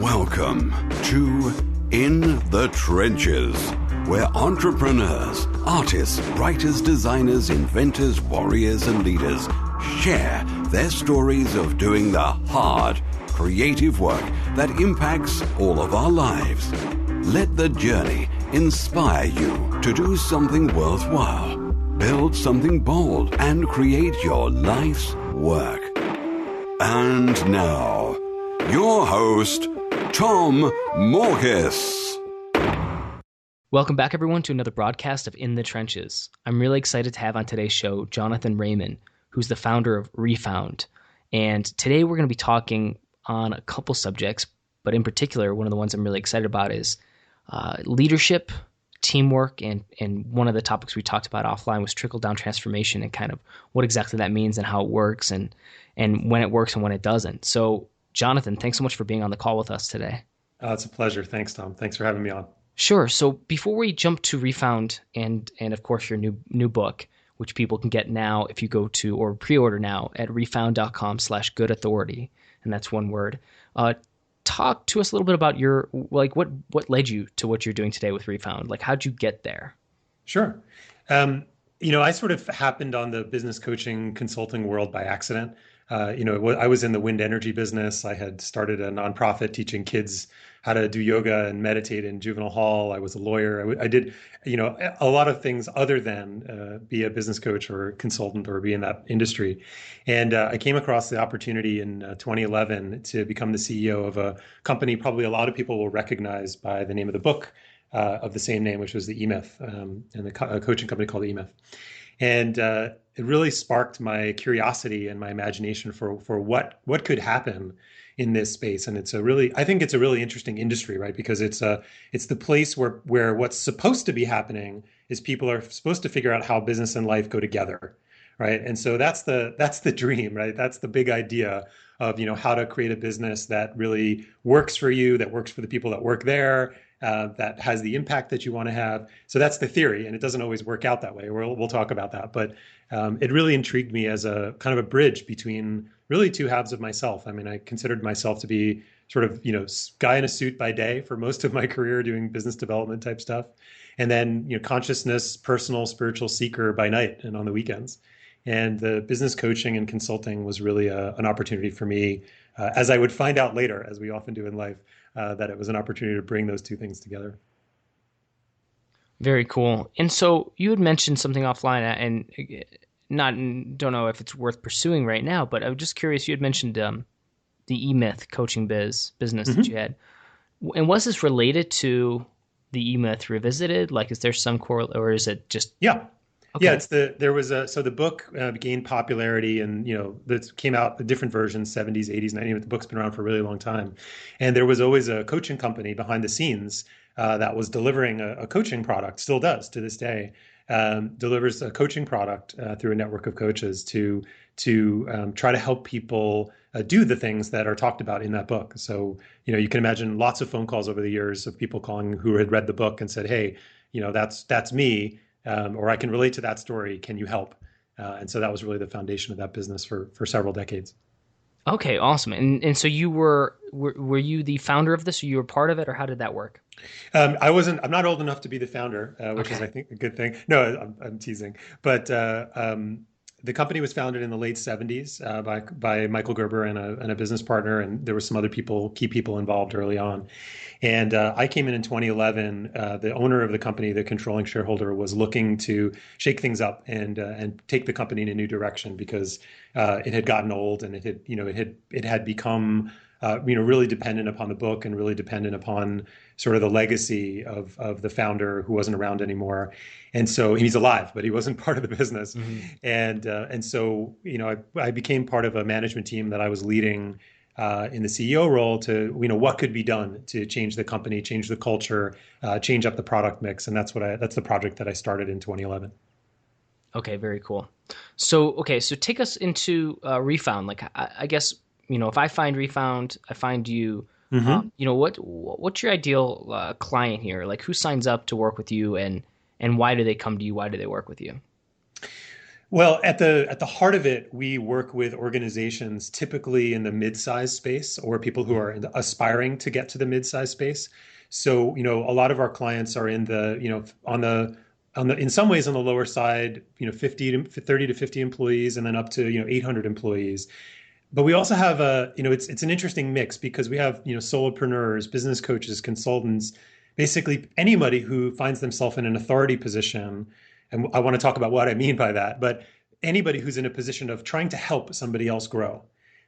Welcome to In the Trenches, where entrepreneurs, artists, writers, designers, inventors, warriors, and leaders share their stories of doing the hard, creative work that impacts all of our lives. Let the journey inspire you to do something worthwhile, build something bold, and create your life's work. And now, your host, Tom Morkis. Welcome back, everyone, to another broadcast of In the Trenches. I'm really excited to have on today's show Jonathan Raymond, who's the founder of Refound. And today we're going to be talking on a couple subjects, but in particular, one of the ones I'm really excited about is leadership, teamwork, and one of the topics we talked about offline was trickle-down transformation and kind of what exactly that means and how it works and when it works and when it doesn't. So, Jonathan, thanks so much for being on the call with us today. It's a pleasure. Thanks, Tom. Thanks for having me on. Sure. So before we jump to Refound and of course your new book, which people can get now if you go to or pre-order now at refound.com/goodauthority, and that's one word. Talk to us a little bit about what led you to what you're doing today with Refound. Like, how'd you get there? Sure. I sort of happened on the business coaching consulting world by accident. I was in the wind energy business. I had started a nonprofit teaching kids how to do yoga and meditate in juvenile hall. I was a lawyer. I did, a lot of things other than be a business coach or consultant or be in that industry. And I came across the opportunity in 2011 to become the CEO of a company probably a lot of people will recognize by the name of the book of the same name, which was the EMyth, and a coaching company called EMyth. And it really sparked my curiosity and my imagination for what could happen in this space. And I think it's a really interesting industry, right? Because it's the place where what's supposed to be happening is people are supposed to figure out how business and life go together, right? And so that's the dream, right? That's the big idea of how to create a business that really works for you, that works for the people that work there, that has the impact that you want to have. So that's the theory, and it doesn't always work out that way. We'll talk about that, but it really intrigued me as a kind of a bridge between really two halves of myself. I mean, I considered myself to be sort of guy in a suit by day for most of my career doing business development type stuff, and then consciousness, personal, spiritual seeker by night and on the weekends. And the business coaching and consulting was really an opportunity for me, as I would find out later, as we often do in life, that it was an opportunity to bring those two things together. Very cool. And so you had mentioned something offline, and don't know if it's worth pursuing right now, but I was just curious. You had mentioned the EMyth coaching business mm-hmm. that you had, and was this related to the EMyth Revisited? Like, is there some or is it just Okay. Yeah, so the book gained popularity and, that came out the different versions, 70s, 80s, 90s. The book's been around for a really long time. And there was always a coaching company behind the scenes that was delivering a coaching product, still does to this day, delivers a coaching product through a network of coaches to try to help people do the things that are talked about in that book. So, you can imagine lots of phone calls over the years of people calling who had read the book and said, hey, that's me. Or I can relate to that story. Can you help? And so that was really the foundation of that business for several decades. Okay, awesome. And so you were you the founder of this, or you were part of it, or how did that work? I'm not old enough to be the founder, which is, I think, a good thing. No, I'm teasing. But the company was founded in the late 70s by Michael Gerber and a business partner, and there were some other key people involved early on. And I came in 2011. The owner of the company, the controlling shareholder, was looking to shake things up and take the company in a new direction because it had gotten old and it had become really dependent upon the book and really dependent upon sort of the legacy of the founder who wasn't around anymore. And so he's alive, but he wasn't part of the business. Mm-hmm. And so I became part of a management team that I was leading in the CEO role to what could be done to change the company, change the culture, change up the product mix, and that's the project that I started in 2011. Okay, very cool. So take us into Refound. Like, I guess if I find Refound, I find you. Mm-hmm. What's your ideal client here? Like, who signs up to work with you, and why do they come to you? Why do they work with you? Well, at the heart of it, we work with organizations typically in the mid-size space or people who are aspiring to get to the mid-size space. So, a lot of our clients are in the, on the in some ways on the lower side, 50 to 30 to 50 employees and then up to, 800 employees. But we also have it's an interesting mix because we have, solopreneurs, business coaches, consultants, basically anybody who finds themselves in an authority position. And I want to talk about what I mean by that, but anybody who's in a position of trying to help somebody else grow.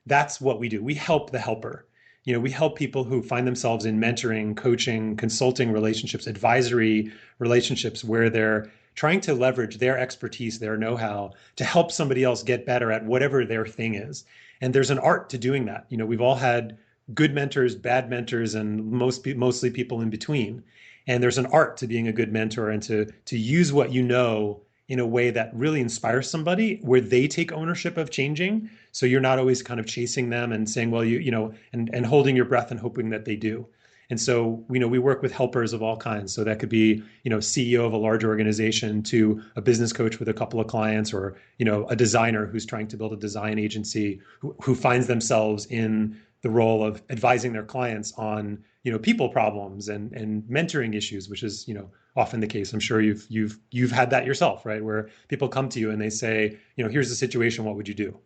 That's what we do. We help the helper. We help people who find themselves in mentoring, coaching, consulting relationships, advisory relationships where they're trying to leverage their expertise, their know-how to help somebody else get better at whatever their thing is. And there's an art to doing that. We've all had good mentors, bad mentors, and mostly people in between. And there's an art to being a good mentor and to use what you know in a way that really inspires somebody where they take ownership of changing. So you're not always kind of chasing them and saying, well, and holding your breath and hoping that they do. And so, we work with helpers of all kinds. So that could be, CEO of a large organization to a business coach with a couple of clients, or, a designer who's trying to build a design agency who finds themselves in the role of advising their clients on, people problems and mentoring issues, which is, often the case. I'm sure you've had that yourself, right? Where people come to you and they say, here's the situation, what would you do?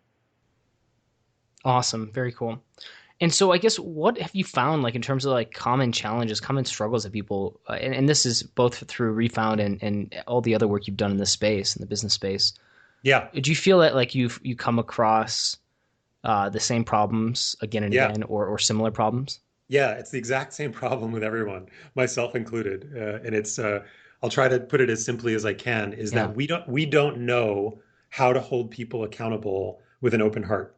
Awesome. Very cool. And so I guess what have you found like in terms of like common challenges, common struggles that people, and this is both through Refound and all the other work you've done in this space, in the business space. Yeah. Do you feel that like you come across the same problems again and again or similar problems? Yeah, it's the exact same problem with everyone, myself included. And it's I'll try to put it as simply as I can, is Yeah. that we don't know how to hold people accountable with an open heart.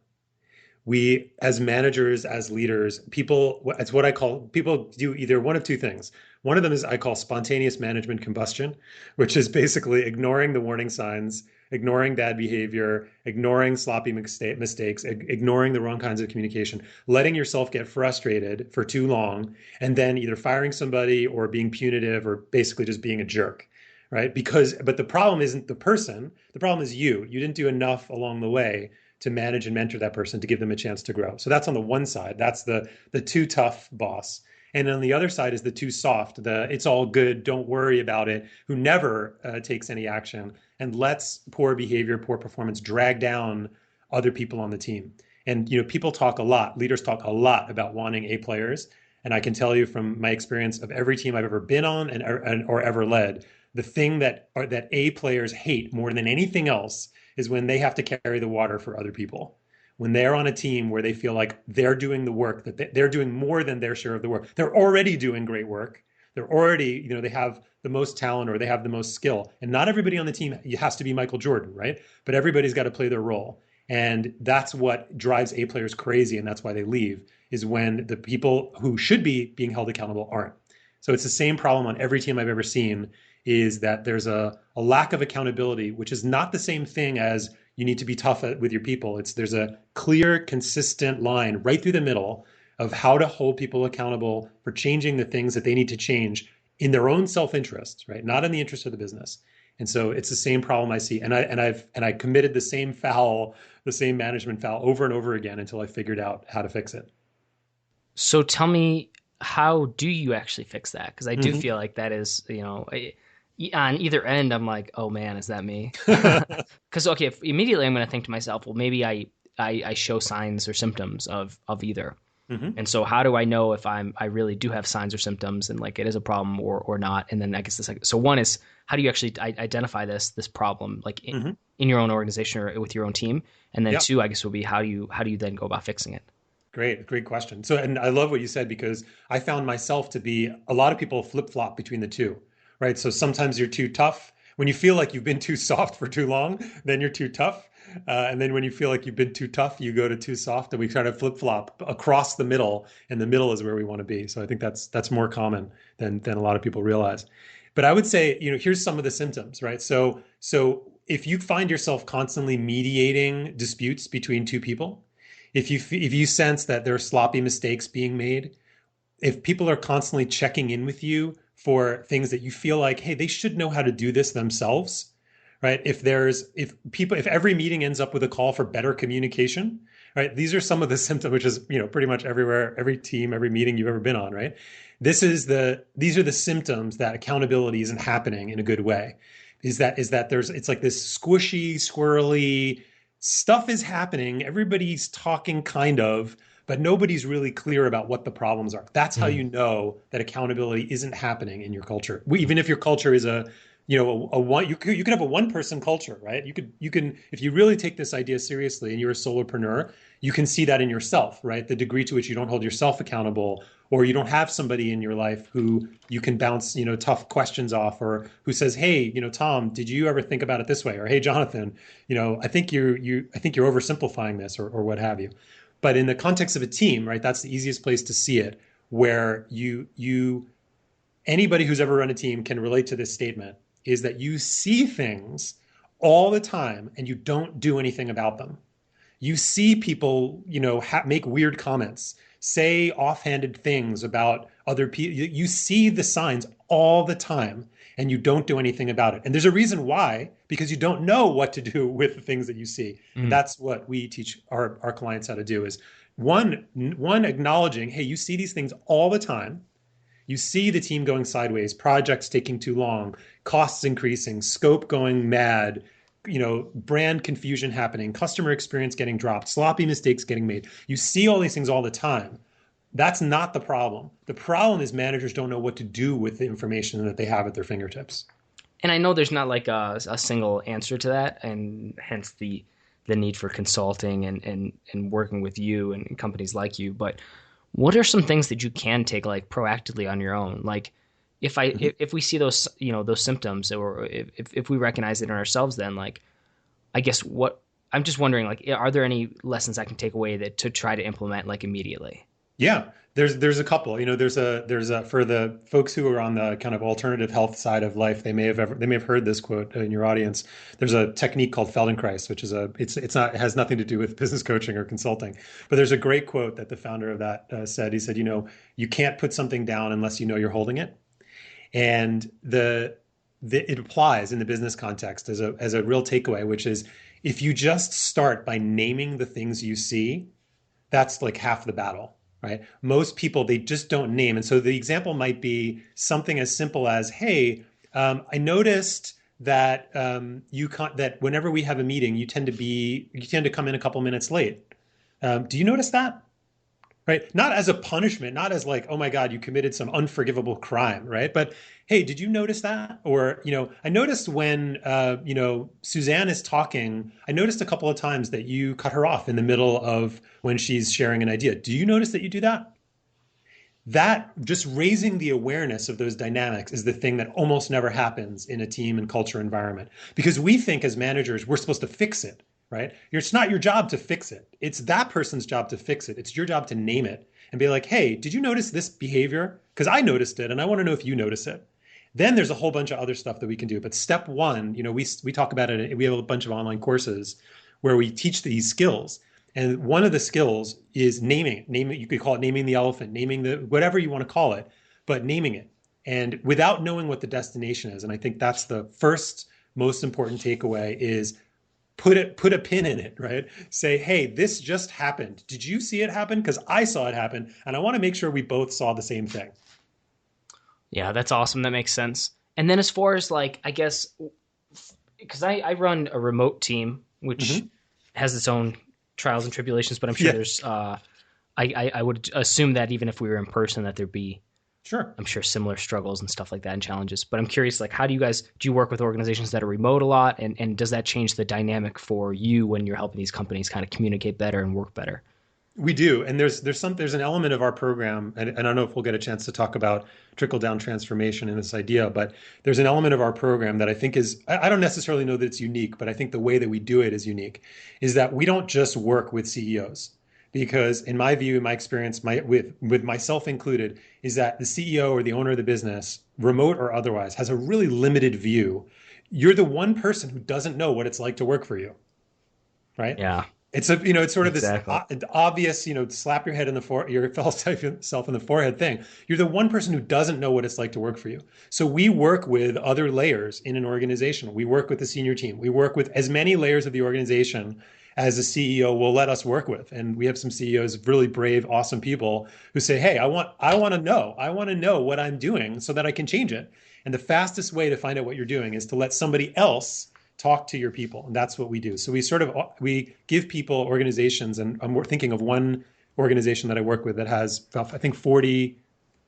We, as managers, as leaders, it's what I call, people do either one of two things. One of them is I call spontaneous management combustion, which is basically ignoring the warning signs, ignoring bad behavior, ignoring sloppy mistakes, ignoring the wrong kinds of communication, letting yourself get frustrated for too long, and then either firing somebody or being punitive or basically just being a jerk. Right? But the problem isn't the person, the problem is you. You didn't do enough along the way to manage and mentor that person to give them a chance to grow. So that's on the one side. That's the too tough boss. And on the other side is the too soft, the it's all good, don't worry about it, who never takes any action and lets poor behavior, poor performance drag down other people on the team. And people talk a lot, leaders talk a lot about wanting A players. And I can tell you from my experience of every team I've ever been on or ever led, the thing that A players hate more than anything else is when they have to carry the water for other people. When they're on a team where they feel like they're doing the work, that they're doing more than their share of the work. They're already doing great work. They're already, they have the most talent or they have the most skill. And not everybody on the team has to be Michael Jordan, right? But everybody's got to play their role. And that's what drives A players crazy. And that's why they leave, is when the people who should be being held accountable aren't. So it's the same problem on every team I've ever seen, is that there's a lack of accountability, which is not the same thing as you need to be tough with your people. There's a clear, consistent line right through the middle of how to hold people accountable for changing the things that they need to change in their own self-interest, right? Not in the interest of the business. And so it's the same problem I see. And I committed the same foul, the same management foul over and over again until I figured out how to fix it. So tell me, how do you actually fix that? Because I do Mm-hmm. feel like that is, on either end, I'm like, oh man, is that me? Because okay, immediately I'm going to think to myself, well, maybe I show signs or symptoms of either. Mm-hmm. And so how do I know if I really do have signs or symptoms and like it is a problem or not? And then I guess so one is, how do you actually identify this problem like in your own organization or with your own team? And then two, I guess, would be how do you then go about fixing it? Great question. So, and I love what you said, because I found myself to be, a lot of people flip-flop between the two, right? So sometimes you're too tough. When you feel like you've been too soft for too long, then you're too tough. And then when you feel like you've been too tough, you go to too soft, and we try to flip-flop across the middle, and the middle is where we want to be. So I think that's more common than a lot of people realize. But I would say, here's some of the symptoms, right? So if you find yourself constantly mediating disputes between two people, if you sense that there are sloppy mistakes being made, if people are constantly checking in with you for things that you feel like, hey, they should know how to do this themselves, right? If every meeting ends up with a call for better communication, right? These are some of the symptoms, which is, pretty much everywhere, every team, every meeting you've ever been on, right? These are the symptoms that accountability isn't happening in a good way. It's like this squishy, squirrely stuff is happening. Everybody's talking kind of, but nobody's really clear about what the problems are. That's how you know that accountability isn't happening in your culture. Even if your culture is you could have a one person culture, right? You can if you really take this idea seriously and you're a solopreneur, you can see that in yourself, right? The degree to which you don't hold yourself accountable, or you don't have somebody in your life who you can bounce, tough questions off, or who says, "Hey, Tom, did you ever think about it this way?" Or, "Hey, Jonathan, I think you're oversimplifying this," or what have you. But in the context of a team, right, that's the easiest place to see it, where anybody who's ever run a team can relate to this statement, is that you see things all the time and you don't do anything about them. You see people, make weird comments, say offhanded things about other people. You see the signs all the time and you don't do anything about it. And there's a reason why, because you don't know what to do with the things that you see. And that's what we teach our clients how to do, is one acknowledging, hey, you see these things all the time. You see the team going sideways, projects taking too long, costs increasing, scope going mad, brand confusion happening, customer experience getting dropped, sloppy mistakes getting made. You see all these things all the time. That's not the problem. The problem is managers don't know what to do with the information that they have at their fingertips. And I know there's not like a single answer to that, and hence the need for consulting and working with you and companies like you. But what are some things that you can take like proactively on your own? Like if we see those, those symptoms, or if we recognize it in ourselves, then like, I guess I'm just wondering, like, are there any lessons I can take away to try to implement like immediately? Yeah, there's a couple. There's a for the folks who are on the kind of alternative health side of life, they may have heard this quote in your audience. There's a technique called Feldenkrais, which is it has nothing to do with business coaching or consulting, but there's a great quote that the founder of that said. He said, you can't put something down unless you know you're holding it, and it applies in the business context as a real takeaway, which is, if you just start by naming the things you see, that's like half the battle. Right? Most people, they just don't name. And so the example might be something as simple as, hey, I noticed that that whenever we have a meeting, you tend to come in a couple minutes late. Do you notice that? Right? Not as a punishment, not as like, oh my God, you committed some unforgivable crime, right? But hey, did you notice that? Or, I noticed when, Suzanne is talking, I noticed a couple of times that you cut her off in the middle of when she's sharing an idea. Do you notice that you do that? That, just raising the awareness of those dynamics, is the thing that almost never happens in a team and culture environment, because we think as managers, we're supposed to fix it. Right? It's not your job to fix it. It's that person's job to fix it. It's your job to name it and be like, hey, did you notice this behavior? Because I noticed it and I want to know if you notice it. Then there's a whole bunch of other stuff that we can do. But step one, we talk about it. We have a bunch of online courses where we teach these skills. And one of the skills is naming it. You could call it naming the elephant, naming whatever you want to call it, but naming it. And without knowing what the destination is. And I think that's the first most important takeaway, is put a pin in it, right? Say, hey, this just happened. Did you see it happen? Because I saw it happen, and I want to make sure we both saw the same thing. Yeah, that's awesome. That makes sense. And then as far as like, I guess, because I run a remote team, which has its own trials and tribulations, but I'm sure there's, I would assume that even if we were in person, that there'd be, sure, I'm sure, similar struggles and stuff like that and challenges. But I'm curious, like, how do you work with organizations that are remote a lot? And does that change the dynamic for you when you're helping these companies kind of communicate better and work better? We do. And there's an element of our program, and I don't know if we'll get a chance to talk about trickle down transformation in this idea, but there's an element of our program that I think I don't necessarily know that it's unique, but I think the way that we do it is unique, is that we don't just work with CEOs. Because in my view, in my experience, with myself included, is that the CEO or the owner of the business, remote or otherwise, has a really limited view. You're the one person who doesn't know what it's like to work for you, right? Yeah. It's it's sort of this Exactly. obvious, slap your head in the yourself in the forehead thing. You're the one person who doesn't know what it's like to work for you. So we work with other layers in an organization. We work with the senior team. We work with as many layers of the organization as the CEO will let us work with. And we have some CEOs, really brave, awesome people who say, "Hey, I want to know what I'm doing so that I can change it." And the fastest way to find out what you're doing is to let somebody else talk to your people, and that's what we do. So we give people organizations, and I'm thinking of one organization that I work with that has, I think,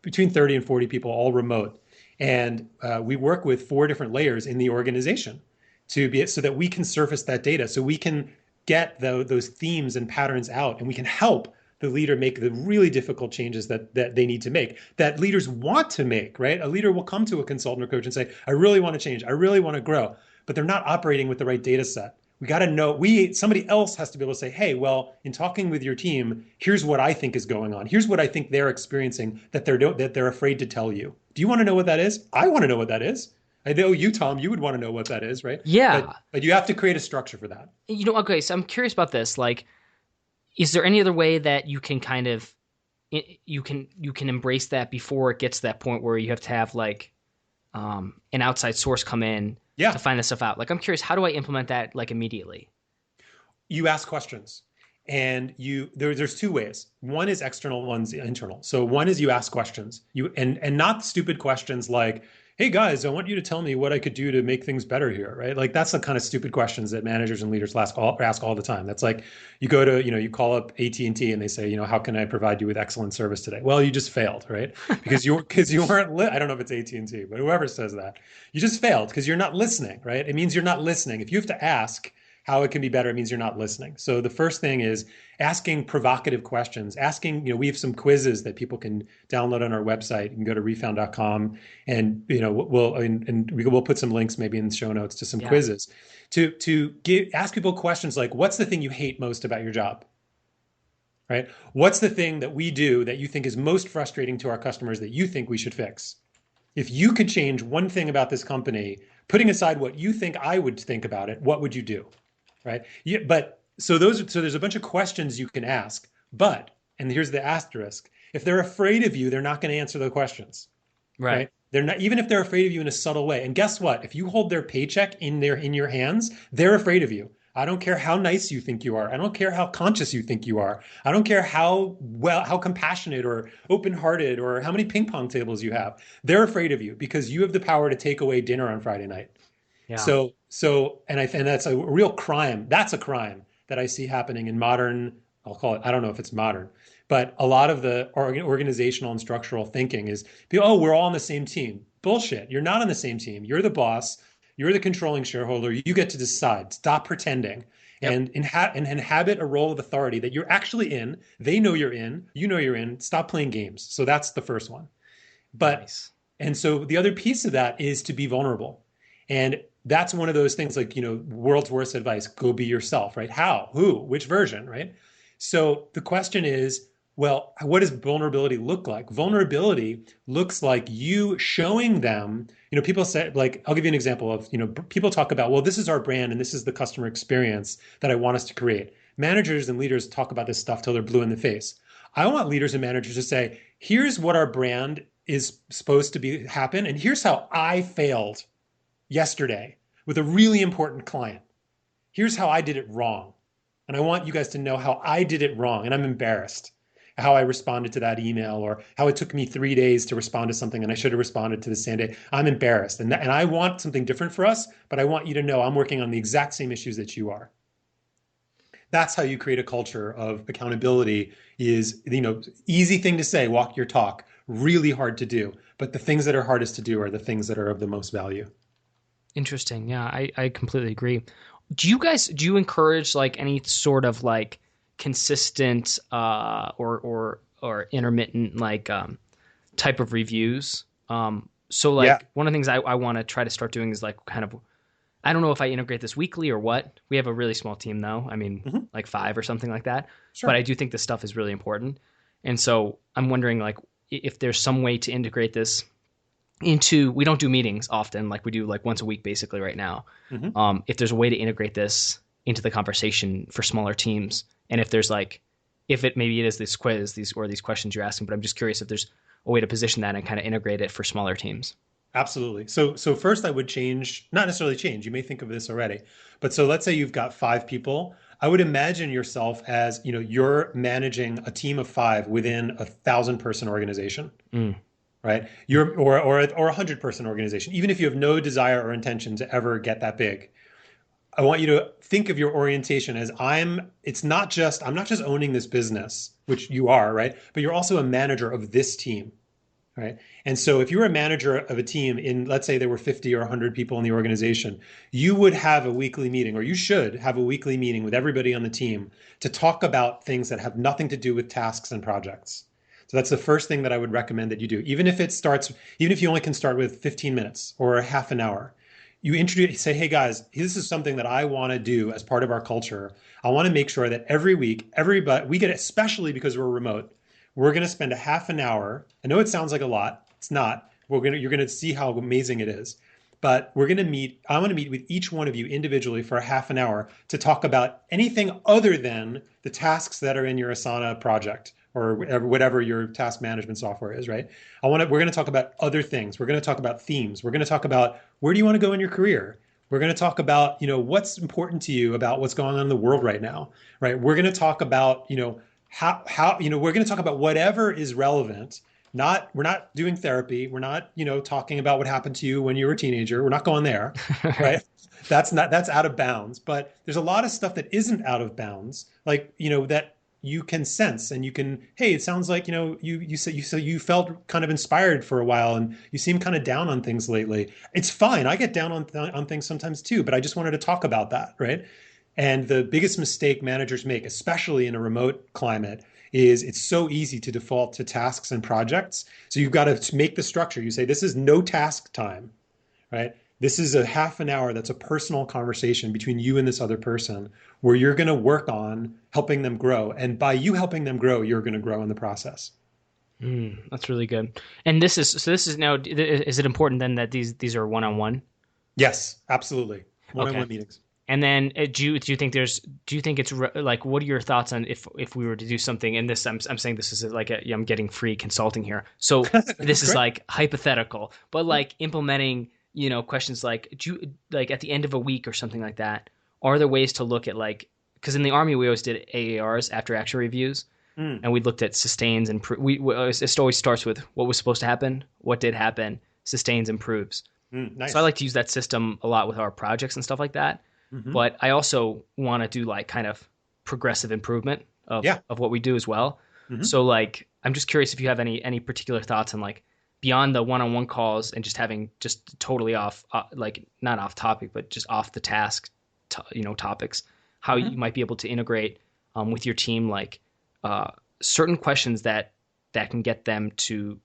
between 30 and 40 people, all remote, and we work with 4 different layers in the organization so that we can surface that data, so we can get those themes and patterns out, and we can help the leader make the really difficult changes that they need to make, that leaders want to make, right? A leader will come to a consultant or coach and say, I really want to change, I really want to grow, but they're not operating with the right data set. We got to know, somebody else has to be able to say, hey, well, in talking with your team, here's what I think is going on. Here's what I think they're experiencing that they're afraid to tell you. Do you want to know what that is? I want to know what that is. I know you, Tom, you would want to know what that is, right? Yeah. But you have to create a structure for that. Okay, so I'm curious about this. Like, is there any other way that you can kind of you can embrace that before it gets to that point where you have to have like an outside source come in to find this stuff out? Like, I'm curious, how do I implement that like immediately? You ask questions, and there's 2 ways. One is external, one's internal. So one is you ask questions, and not stupid questions like, hey guys, I want you to tell me what I could do to make things better here, right? Like, that's the kind of stupid questions that managers and leaders ask all the time. That's like, you go to, you call up AT&T and they say, how can I provide you with excellent service today? Well, you just failed, right? Because you weren't, I don't know if it's AT&T, but whoever says that, you just failed because you're not listening, right? It means you're not listening. If you have to ask how it can be better, it means you're not listening. So the first thing is asking provocative questions, we have some quizzes that people can download on our website. You can go to refound.com, and we'll put some links maybe in the show notes to some quizzes to ask people questions like, what's the thing you hate most about your job? Right? What's the thing that we do that you think is most frustrating to our customers that you think we should fix? If you could change one thing about this company, putting aside what you think I would think about it, what would you do? Right? So there's a bunch of questions you can ask, and here's the asterisk, if they're afraid of you, they're not going to answer the questions. Right? They're not, even if they're afraid of you in a subtle way. And guess what? If you hold their paycheck in your hands, they're afraid of you. I don't care how nice you think you are. I don't care how conscious you think you are. I don't care how compassionate or open-hearted or how many ping pong tables you have. They're afraid of you because you have the power to take away dinner on Friday night. Yeah. And that's a real crime. That's a crime that I see happening in modern, I'll call it, I don't know if it's modern, but a lot of the organizational and structural thinking is, we're all on the same team. Bullshit. You're not on the same team. You're the boss. You're the controlling shareholder. You get to decide. Stop pretending. Yep. And inhabit a role of authority that you're actually in. They know you're in. You know you're in. Stop playing games. So that's the first one. Nice. And so the other piece of that is to be vulnerable. And that's one of those things like, world's worst advice, go be yourself, right? How, who, which version, right? So the question is, well, what does vulnerability look like? Vulnerability looks like you showing them, people say, like, I'll give you an example of, people talk about, well, this is our brand and this is the customer experience that I want us to create. Managers and leaders talk about this stuff till they're blue in the face. I want leaders and managers to say, here's what our brand is supposed to happen, and here's how I failed yesterday with a really important client. Here's how I did it wrong. And I want you guys to know how I did it wrong. And I'm embarrassed how I responded to that email, or how it took me 3 days to respond to something and I should have responded to the same day. I'm embarrassed. And I want something different for us, but I want you to know I'm working on the exact same issues that you are. That's how you create a culture of accountability. Is, easy thing to say, walk your talk, really hard to do. But the things that are hardest to do are the things that are of the most value. Interesting. Yeah, I completely agree. Do you encourage like any sort of like consistent or intermittent like type of reviews? One of the things I want to try to start doing is like kind of, I don't know if I integrate this weekly or what. We have a really small team though. I mean, like 5 or something like that. Sure. But I do think this stuff is really important. And so I'm wondering like if there's some way to integrate this we don't do meetings often, like we do like once a week basically right now. If there's a way to integrate this into the conversation for smaller teams. And if there's like, maybe it is this quiz, these questions you're asking, but I'm just curious if there's a way to position that and kind of integrate it for smaller teams. Absolutely. So first I would change, not necessarily change, you may think of this already, but so let's say you've got 5 people. I would imagine yourself as, you're managing a team of 5 within 1,000-person organization, right? Or a 100-person organization, even if you have no desire or intention to ever get that big. I want you to think of your orientation as I'm not just owning this business, which you are, right? But you're also a manager of this team, right? And so if you're a manager of a team in, let's say there were 50 or 100 people in the organization, you would have a weekly meeting, or you should have a weekly meeting with everybody on the team to talk about things that have nothing to do with tasks and projects. So that's the first thing that I would recommend that you do. Even if you only can start with 15 minutes or a half an hour, you say, hey guys, this is something that I want to do as part of our culture. I want to make sure that every week, we get, especially because we're remote, we're going to spend a half an hour. I know it sounds like a lot. It's not. You're going to see how amazing it is. But I want to meet with each one of you individually for a half an hour to talk about anything other than the tasks that are in your Asana project or whatever your task management software is, right? We're going to talk about other things. We're going to talk about themes. We're going to talk about where do you want to go in your career? We're going to talk about, what's important to you about what's going on in the world right now, right? We're going to talk about, how we're going to talk about whatever is relevant. We're not doing therapy. We're not, talking about what happened to you when you were a teenager. We're not going there, right? That's out of bounds. But there's a lot of stuff that isn't out of bounds, like, that you can sense and you can, hey, it sounds like, you said you felt kind of inspired for a while and you seem kind of down on things lately. It's fine. I get down on things sometimes too, but I just wanted to talk about that, right? And the biggest mistake managers make, especially in a remote climate, is it's so easy to default to tasks and projects. So you've got to make the structure. You say, this is no task time, right? This is a half an hour that's a personal conversation between you and this other person where you're going to work on helping them grow. And by you helping them grow, you're going to grow in the process. That's really good. And this is now, is it important then that these are one-on-one? Yes, absolutely. One-on-one meetings. And then do you think it's like, what are your thoughts on if we were to do something, and this, I'm saying this is like I'm getting free consulting here. So this is like hypothetical, but like implementing, questions like, at the end of a week or something like that, are there ways to look at because in the Army, we always did AARs, after action reviews, and we looked at sustains and it always starts with what was supposed to happen, what did happen, sustains, improves. Nice. So I like to use that system a lot with our projects and stuff like that. But I also want to do kind of progressive improvement of what we do as well. So I'm just curious if you have any particular thoughts on beyond the one-on-one calls and just having just totally off, not off topic, but just off the task, topics, how you might be able to integrate with your team, certain questions that can get them to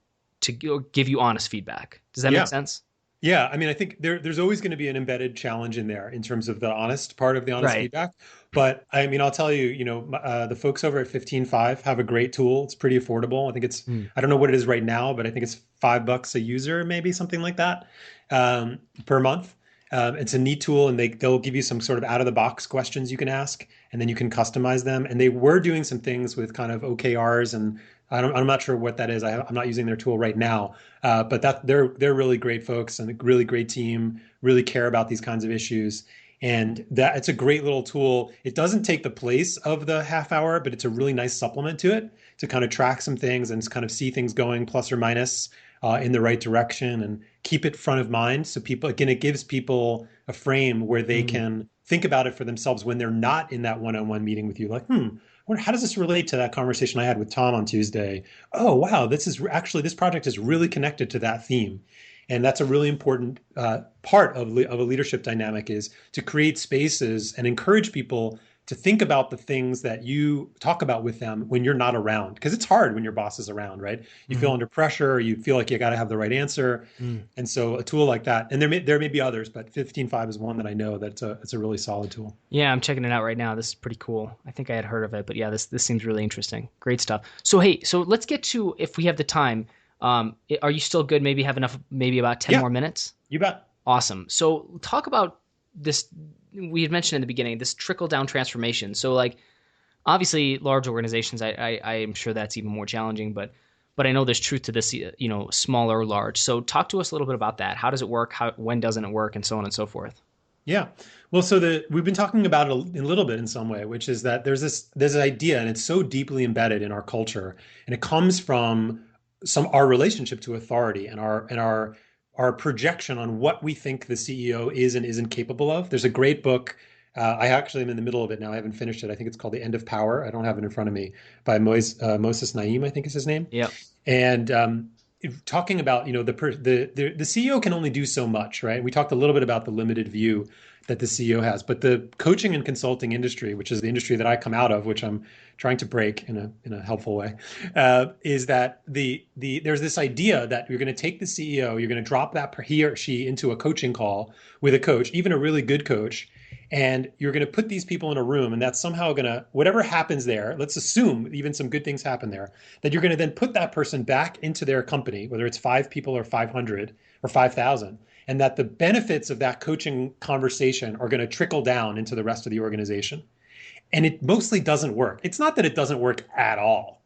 give you honest feedback. Does that make sense? Yeah, I mean, I think there's always going to be an embedded challenge in there in terms of the honest part of the honest feedback. But I mean, I'll tell you, the folks over at 15.5 have a great tool. It's pretty affordable. I think it's, I don't know what it is right now, but I think it's $5 a user, maybe something like that, per month. It's a neat tool, and they'll give you some sort of out of the box questions you can ask, and then you can customize them. And they were doing some things with kind of OKRs, and I'm not sure what that is. I'm not using their tool right now, but they're really great folks and a really great team, really care about these kinds of issues. And that it's a great little tool. It doesn't take the place of the half hour, but it's a really nice supplement to it to kind of track some things and kind of see things going plus or minus in the right direction and keep it front of mind. So it gives people a frame where they can think about it for themselves when they're not in that one-on-one meeting with you. Like, how does this relate to that conversation I had with Tom on Tuesday? Oh, wow, this project is really connected to that theme. And that's a really important part of a leadership dynamic, is to create spaces and encourage people to think about the things that you talk about with them when you're not around. Because it's hard when your boss is around, right? You feel under pressure, you feel like you got to have the right answer. And so a tool like that, and there may be others, but 15.5 is one that I know that it's a really solid tool. Yeah, I'm checking it out right now. This is pretty cool. I think I had heard of it, but yeah, this seems really interesting. Great stuff. So let's get to, if we have the time, are you still good? Maybe have enough, maybe about 10 more minutes? You bet. Awesome. So talk about this we had mentioned in the beginning, this trickle down transformation. So like, obviously large organizations, I am sure that's even more challenging, but I know there's truth to this, small or large. So talk to us a little bit about that. How does it work? When doesn't it work? And so on and so forth. Yeah. Well, so we've been talking about it a little bit in some way, which is that there's this idea, and it's so deeply embedded in our culture, and it comes from our relationship to authority and our projection on what we think the CEO is and isn't capable of. There's a great book. I actually am in the middle of it now. I haven't finished it. I think it's called The End of Power. I don't have it in front of me, by Moses Naim, I think is his name. Yeah. And talking about, the CEO can only do so much, right? We talked a little bit about the limited view that the CEO has, but the coaching and consulting industry, which is the industry that I come out of, which I'm trying to break in a helpful way, is that there's this idea that you're going to take the CEO, you're going to drop he or she into a coaching call with a coach, even a really good coach, and you're going to put these people in a room, and that's somehow going to, whatever happens there, let's assume even some good things happen there, that you're going to then put that person back into their company, whether it's 5 people or 500 or 5,000, and that the benefits of that coaching conversation are going to trickle down into the rest of the organization. And it mostly doesn't work. It's not that it doesn't work at all,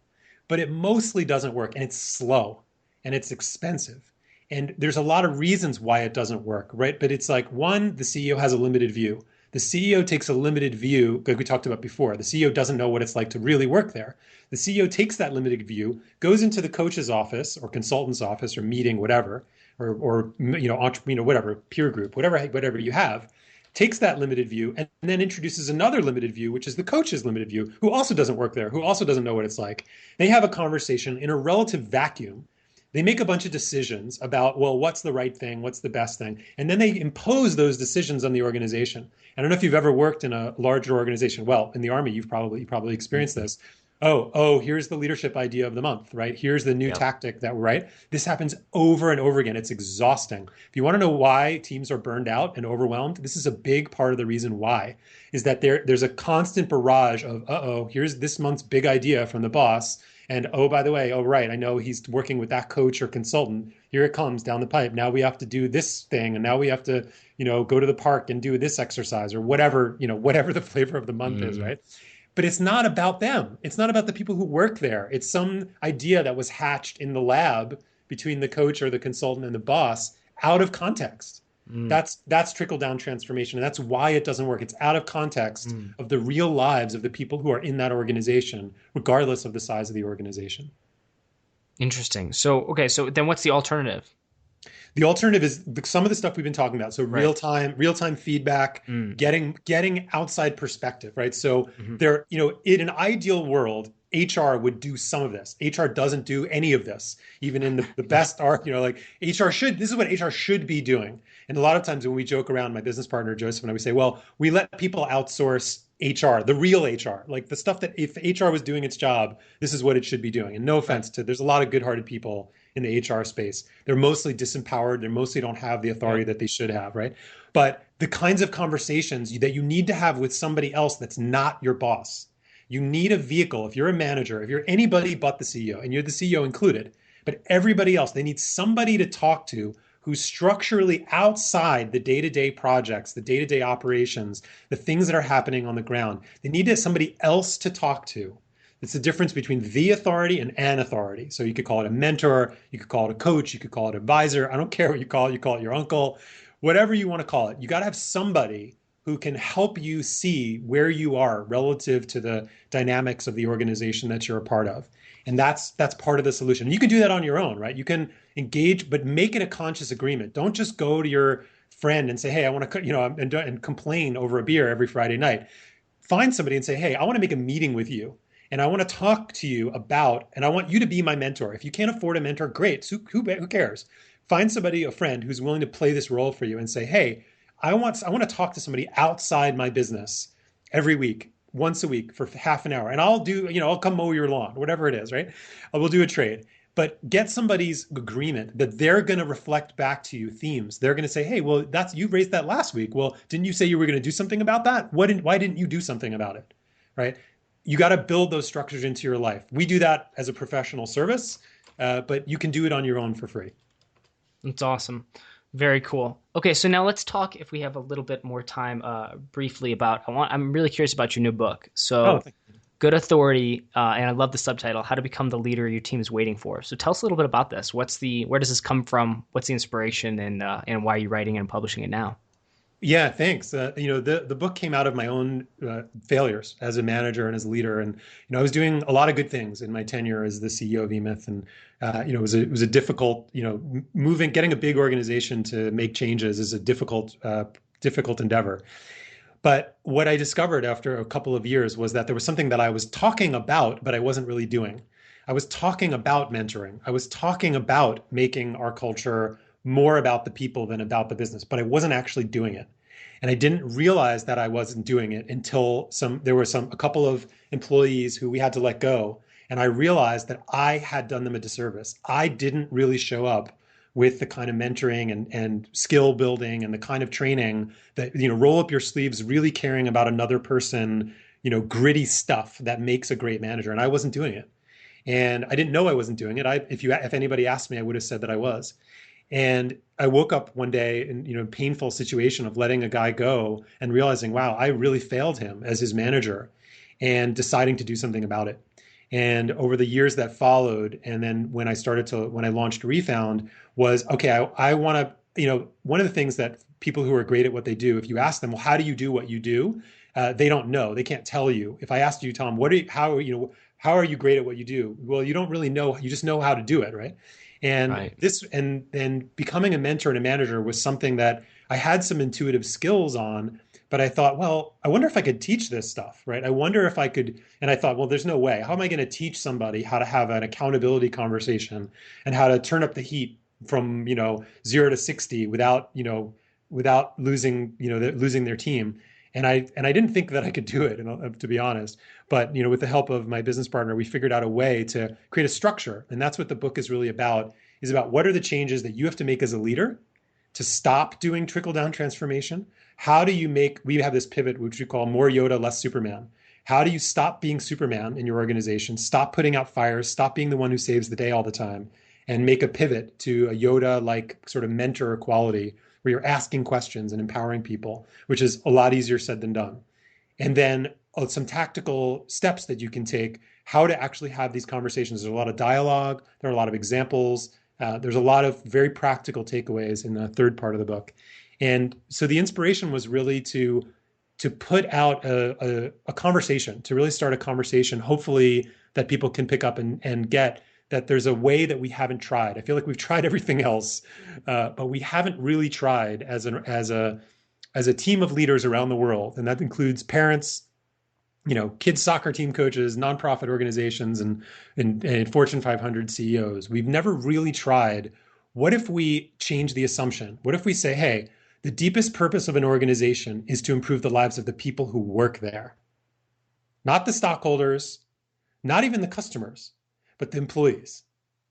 but it mostly doesn't work, and it's slow and it's expensive. And there's a lot of reasons why it doesn't work, right? But it's like, one, the CEO has a limited view. The CEO takes a limited view, like we talked about before. The CEO doesn't know what it's like to really work there. The CEO takes that limited view, goes into the coach's office or consultant's office or meeting, whatever, or whatever, peer group, whatever you have, takes that limited view and then introduces another limited view, which is the coach's limited view, who also doesn't work there, who also doesn't know what it's like. They have a conversation in a relative vacuum. They make a bunch of decisions about, well, what's the right thing? What's the best thing? And then they impose those decisions on the organization. I don't know if you've ever worked in a larger organization. Well, in the Army, you probably experienced this. Oh, here's the leadership idea of the month, right? Here's the new tactic right? This happens over and over again. It's exhausting. If you want to know why teams are burned out and overwhelmed, this is a big part of the reason why, is that there's a constant barrage of, here's this month's big idea from the boss. And oh, by the way, right, I know he's working with that coach or consultant. Here it comes down the pipe. Now we have to do this thing, and now we have to, go to the park and do this exercise or whatever the flavor of the month is, right? But it's not about them. It's not about the people who work there. It's some idea that was hatched in the lab between the coach or the consultant and the boss out of context. That's trickle down transformation. And that's why it doesn't work. It's out of context of the real lives of the people who are in that organization, regardless of the size of the organization. Interesting. So then what's the alternative? The alternative is some of the stuff we've been talking about. So real-time feedback, getting outside perspective, right? So there, in an ideal world, HR would do some of this. HR doesn't do any of this, even in the best art, HR should, this is what HR should be doing. And a lot of times when we joke around, my business partner, Joseph, and I, we say, well, we let people outsource HR, the real HR, like the stuff that if HR was doing its job, this is what it should be doing. And no offense there's a lot of good-hearted people in the HR space. They're mostly disempowered. They mostly don't have the authority that they should have, right? But the kinds of conversations that you need to have with somebody else that's not your boss, you need a vehicle. If you're a manager, if you're anybody but the CEO, and you're the CEO included, but everybody else, they need somebody to talk to who's structurally outside the day-to-day projects, the day-to-day operations, the things that are happening on the ground. They need somebody else to talk to. It's the difference between the authority and an authority. So you could call it a mentor, you could call it a coach, you could call it an advisor. I don't care what you call it your uncle, whatever you want to call it. You got to have somebody who can help you see where you are relative to the dynamics of the organization that you're a part of. And that's part of the solution. And you can do that on your own, right? You can engage, but make it a conscious agreement. Don't just go to your friend and say, hey, I want to, and complain over a beer every Friday night. Find somebody and say, hey, I want to make a meeting with you. And I want to talk to you about, and I want you to be my mentor. If you can't afford a mentor, great. Who cares? Find somebody, a friend, who's willing to play this role for you and say, hey, I want to talk to somebody outside my business every week, once a week for half an hour. And I'll come mow your lawn, whatever it is, right? We'll do a trade. But get somebody's agreement that they're going to reflect back to you themes. They're going to say, hey, well, you raised that last week. Well, didn't you say you were going to do something about that? Why didn't you do something about it, right? You got to build those structures into your life. We do that as a professional service, but you can do it on your own for free. That's awesome. Very cool. Okay, so now let's talk, if we have a little bit more time, briefly about. I'm really curious about your new book. Oh, So, Good Authority, and I love the subtitle: How to Become the Leader Your Team is Waiting For. So, tell us a little bit about this. Where does this come from? What's the inspiration, and why are you writing and publishing it now? yeah, thanks. The book came out of my own failures as a manager and as a leader, and I was doing a lot of good things in my tenure as the CEO of EMyth, and it was a difficult, getting a big organization to make changes is a difficult endeavor. But what I discovered after a couple of years was that there was something that I was talking about, but I wasn't really doing. I was talking about mentoring. I was talking about making our culture more about the people than about the business, but I wasn't actually doing it. And I didn't realize that I wasn't doing it until there were a couple of employees who we had to let go. And I realized that I had done them a disservice. I didn't really show up with the kind of mentoring and skill building and the kind of training that, roll up your sleeves, really caring about another person, gritty stuff that makes a great manager. And I wasn't doing it. And I didn't know I wasn't doing it. If anybody asked me, I would have said that I was. And I woke up one day in, painful situation of letting a guy go and realizing, wow, I really failed him as his manager, and deciding to do something about it. And over the years that followed, and then when I launched Refound, was, okay, I want to, one of the things that people who are great at what they do, if you ask them, well, how do you do what you do? They don't know. They can't tell you. If I asked you, Tom, how are you great at what you do? Well, you don't really know. You just know how to do it, right? And Right. and becoming a mentor and a manager was something that I had some intuitive skills on, but I thought, well, I wonder if I could teach this stuff, right? I wonder if I could, and I thought, well, there's no way. How am I going to teach somebody how to have an accountability conversation and how to turn up the heat from, 0 to 60 without losing, losing their team. And I didn't think that I could do it, to be honest. But with the help of my business partner, we figured out a way to create a structure, and that's what the book is really about. Is about what are the changes that you have to make as a leader to stop doing trickle down transformation. How do you make? We have this pivot, which we call more Yoda, less Superman. How do you stop being Superman in your organization? Stop putting out fires. Stop being the one who saves the day all the time, and make a pivot to a Yoda-like sort of mentor quality where you're asking questions and empowering people, which is a lot easier said than done. And then some tactical steps that you can take, how to actually have these conversations. There's a lot of dialogue. There are a lot of examples. There's a lot of very practical takeaways in the third part of the book. And so the inspiration was really to put out a conversation, to really start a conversation, hopefully that people can pick up and get that there's a way that we haven't tried. I feel like we've tried everything else, but we haven't really tried as a team of leaders around the world. And that includes parents, kids soccer team coaches, nonprofit organizations, and Fortune 500 CEOs. We've never really tried. What if we change the assumption? What if we say, hey, the deepest purpose of an organization is to improve the lives of the people who work there, not the stockholders, not even the customers, but the employees.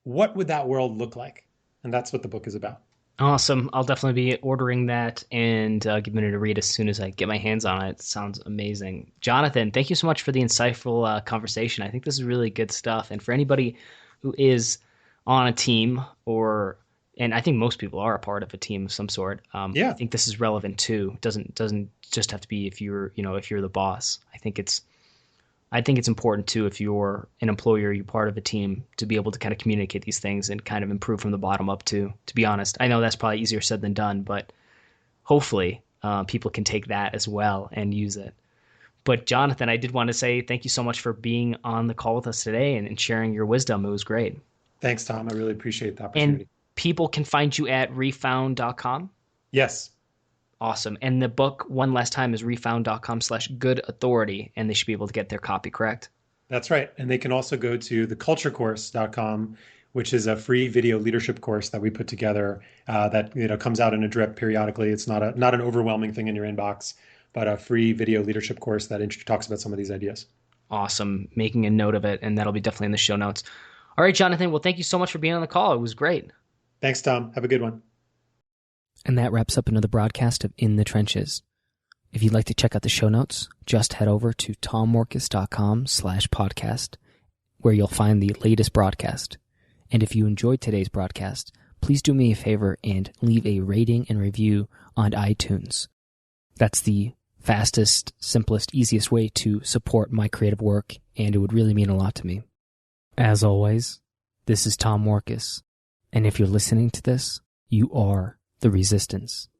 What would that world look like? And that's what the book is about. Awesome. I'll definitely be ordering that and giving it a read as soon as I get my hands on it. It sounds amazing. Jonathan, thank you so much for the insightful conversation. I think this is really good stuff. And for anybody who is on a team, and I think most people are a part of a team of some sort, Yeah. I think this is relevant too. It doesn't just have to be if you're the boss. I think it's important too, if you're an employer, you're part of a team, to be able to kind of communicate these things and kind of improve from the bottom up too, to be honest. I know that's probably easier said than done, but hopefully people can take that as well and use it. But Jonathan, I did want to say thank you so much for being on the call with us today and sharing your wisdom. It was great. Thanks, Tom. I really appreciate the And opportunity. people can find you at refound.com. Yes. Awesome. And the book, one last time, is refound.com/good authority, and they should be able to get their copy, correct? That's right. And they can also go to theculturecourse.com, which is a free video leadership course that we put together that comes out in a drip periodically. It's not an overwhelming thing in your inbox, but a free video leadership course that talks about some of these ideas. Awesome. Making a note of it, and that'll be definitely in the show notes. All right, Jonathan. Well, thank you so much for being on the call. It was great. Thanks, Tom. Have a good one. And that wraps up another broadcast of In the Trenches. If you'd like to check out the show notes, just head over to tommorkes.com/podcast, where you'll find the latest broadcast. And if you enjoyed today's broadcast, please do me a favor and leave a rating and review on iTunes. That's the fastest, simplest, easiest way to support my creative work, and it would really mean a lot to me. As always, this is Tom Morkis, and if you're listening to this, you are the resistance.